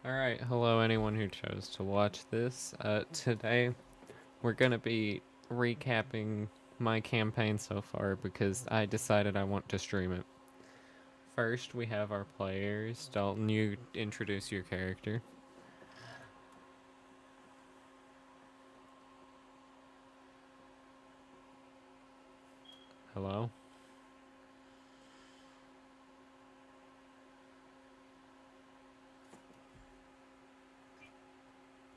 Alright, hello anyone who chose to watch this. Today we're gonna be recapping my campaign so far because I decided I want to stream it. First, we have our players. Dalton, you introduce your character. Hello?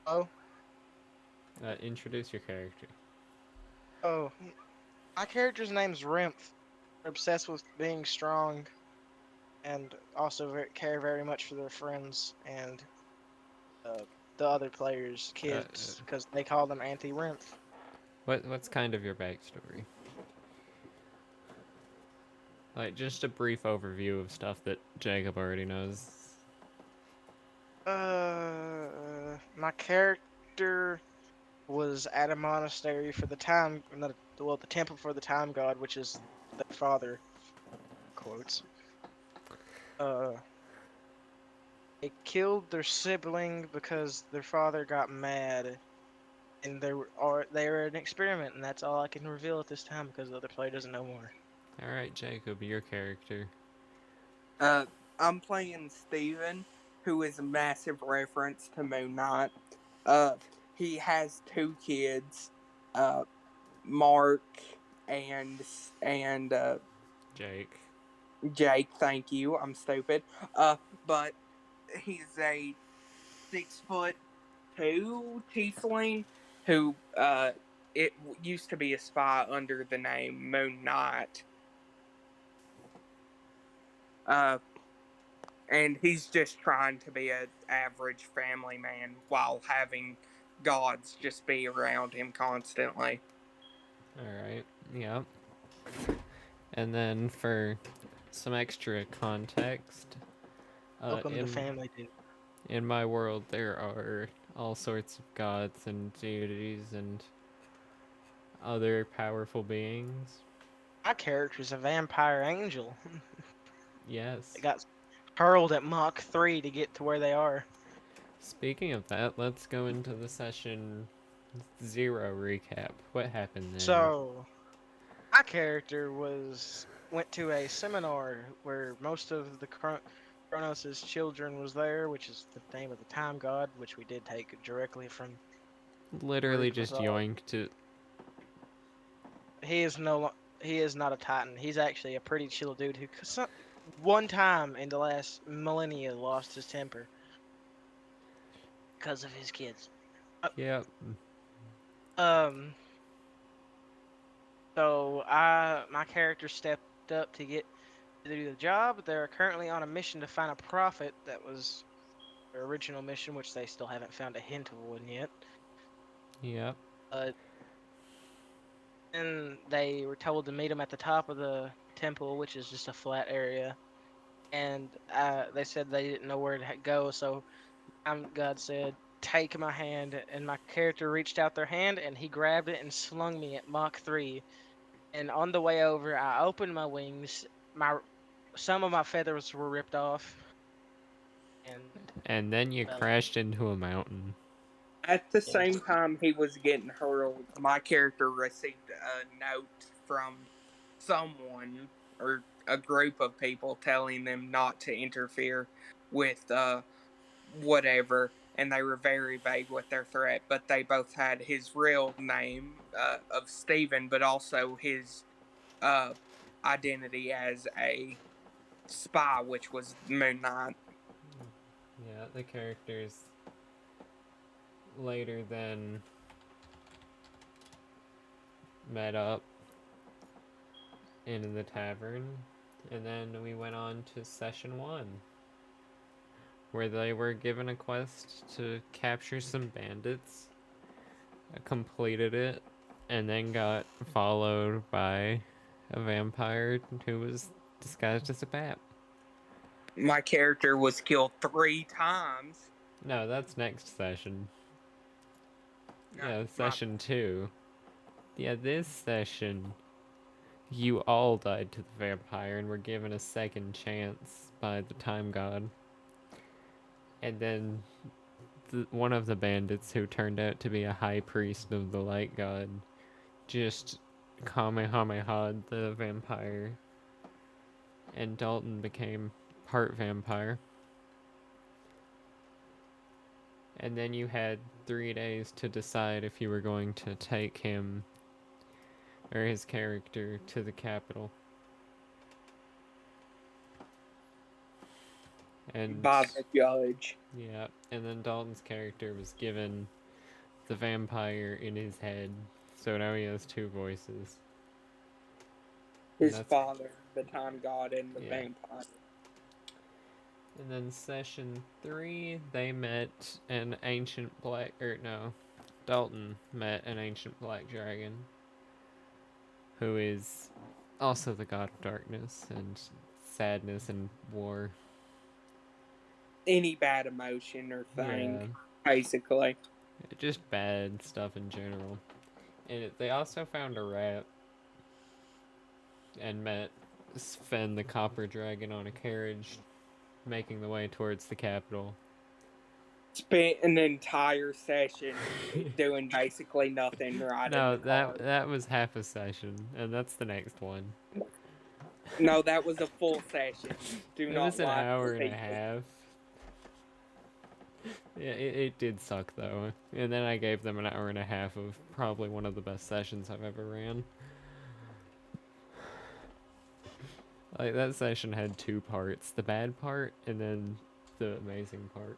Oh, Introduce your character. oh, my character's name's Rimph. Obsessed with being strong and also care very much for their friends and uh, the other players' Uh, kids because they call them Auntie Rimph. what's kind of your backstory? Like, just a brief overview of stuff that Jacob already knows. My character was at a monastery for the time, not well, the temple for the time god, which is their father. Quotes. Uh, they killed their sibling because their father got mad and they were an experiment, and that's all I can reveal at this time because the other player doesn't know more. Alright, Jacob, your character. Uh, I'm playing Steven, who is a massive reference to Moon Knight. Uh, he has two kids, uh, Mark and and Jake. Jake. Thank you. I'm stupid. But he's a 6'2" tiefling who it used to be a spy under the name Moon Knight. Uh, and he's just trying to be a average family man while having gods just be around him constantly. Alright, yep. And then for some extra context, Welcome to in family, dude. my world there are all sorts of gods and deities and other powerful beings. My character's a vampire angel. They Yes. got hurled at Mach 3 to get to where they are. Speaking of that, let's go into the session 0 recap. What happened there? So, my character went to a seminar where most of the Kronos' children was there, which is the name of the time god, which we did take directly from Literally Greek just mythology. yoinked it. He is no, he is not a Titan. He's actually a pretty chill dude who one time in the last millennia lost his temper because of his kids. Uh, Yep. Um, so my character stepped up to do the job. They're currently on a mission to find a prophet. That was their original mission, which they still haven't found a hint of one yet. Yep. Uh, and they were told to meet him at the top of the temple, which is just a flat area. And they said they didn't know where to go, so God said, "Take my hand," and my character reached out their hand, and he grabbed it and slung me at Mach 3. And on the way over, I opened my wings. My Some of my feathers were ripped off, and And then you fell. crashed into a mountain. At the Yes. same time he was getting hurled, my character received a note from someone or a group of people telling them not to interfere with whatever, and they were very vague with their threat, but they both had his real name of Stephen, but also his uh, identity as a spy, which was Moon Knight. Yeah, the characters later then met up in the tavern, and then we went on to session 1, where they were given a quest to capture some bandits, completed it, and then got followed by a vampire who was disguised as a bat. My character was killed 3 times. No, that's next session. No, Yeah, my session 2. Yeah, this session, you all died to the vampire and were given a second chance by the time god. And then one of the bandits, who turned out to be a high priest of the light god, just Kamehameha'd the vampire, and Dalton became part vampire. And then you had 3 days to decide if you were going to take him or his character to the capital. And By the judge. yeah, and then Dalton's character was given the vampire in his head, so now he has 2 voices. His father, the time god, and the Yeah. vampire. And then session 3, they met an ancient black, Dalton met an ancient black dragon, who is also the god of darkness and sadness and war. Any bad emotion or thing, Yeah, basically. just bad stuff in general. And they also found a rat and met Sven the copper dragon on a carriage, making the way towards the capital. Spent an entire session doing basically nothing right No, in the car. that was half a session, and that's the next one. No, that was a full session. Do It not was an lie to hour and a people. half. Yeah, it did suck though. And then I gave them an hour and a half of probably one of the best sessions I've ever ran. Like, that session had 2 parts, the bad part and then the amazing part.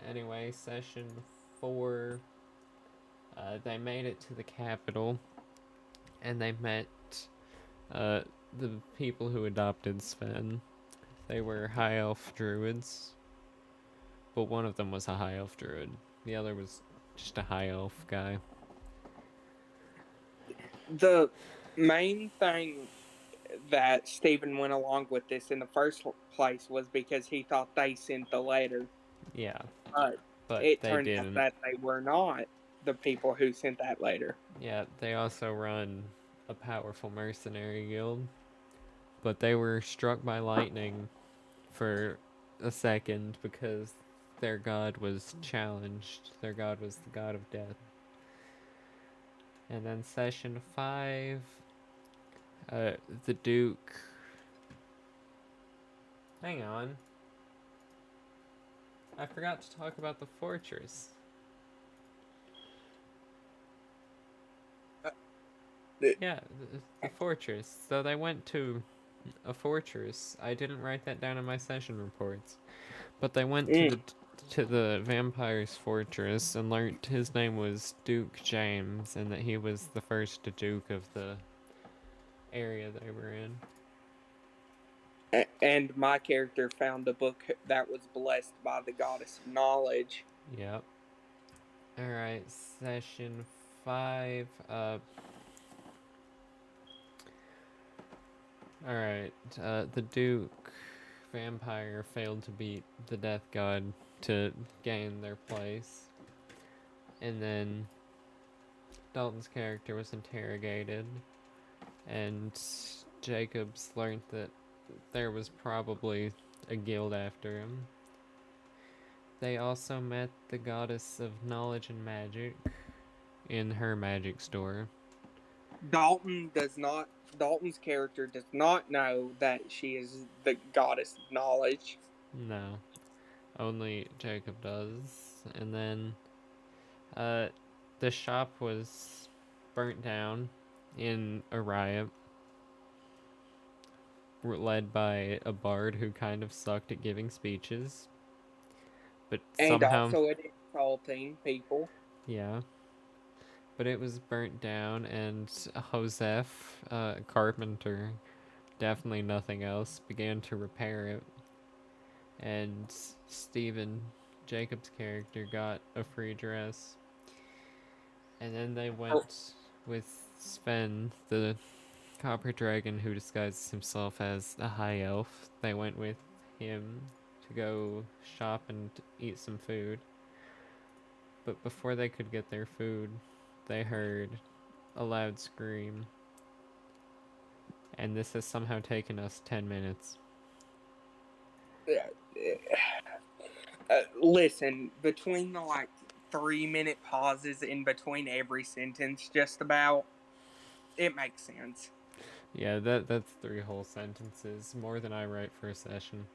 Anyway, session 4, they made it to the capital, and they met the people who adopted Sven. They were high elf druids, but one of them was a high elf druid. The other was just a high elf guy. The main thing that Stephen went along with this in the first place was because he thought they sent the letter. Yeah, But they it turned didn't. out that they were not the people who sent that letter. Yeah, they also run a powerful mercenary guild, but they were struck by lightning for a second because their god was challenged. Their god was the god of death. And then session 5, the Duke. Hang on. I forgot to talk about the fortress. Yeah, the fortress. So they went to a fortress. I didn't write that down in my session reports, but they went to the vampire's fortress and learned his name was Duke James, and that he was the first Duke of the area they were in. And my character found a book that was blessed by the goddess of knowledge. Yep. Alright, session 5. Alright, the Duke vampire failed to beat the Death God to gain their place. And then Dalton's character was interrogated, and Jacobs learned that there was probably a guild after him. They also met the goddess of knowledge and magic in her magic store. Dalton's character does not know that she is the goddess of knowledge. No, only Jacob does. And then the shop was burnt down in a riot, led by a bard who kind of sucked at giving speeches, but And somehow also at insulting people. Yeah, but it was burnt down, and Joseph, carpenter, definitely nothing else, began to repair it. And Stephen, Jacob's character, got a free dress. And then they went with Sven, the copper dragon who disguises himself as a high elf. They went with him to go shop and eat some food. But before they could get their food, they heard a loud scream. And this has somehow taken us 10 minutes. Listen, between the 3-minute pauses in between every sentence, just about, it makes sense. Yeah, that's 3 whole sentences, more than I write for a session.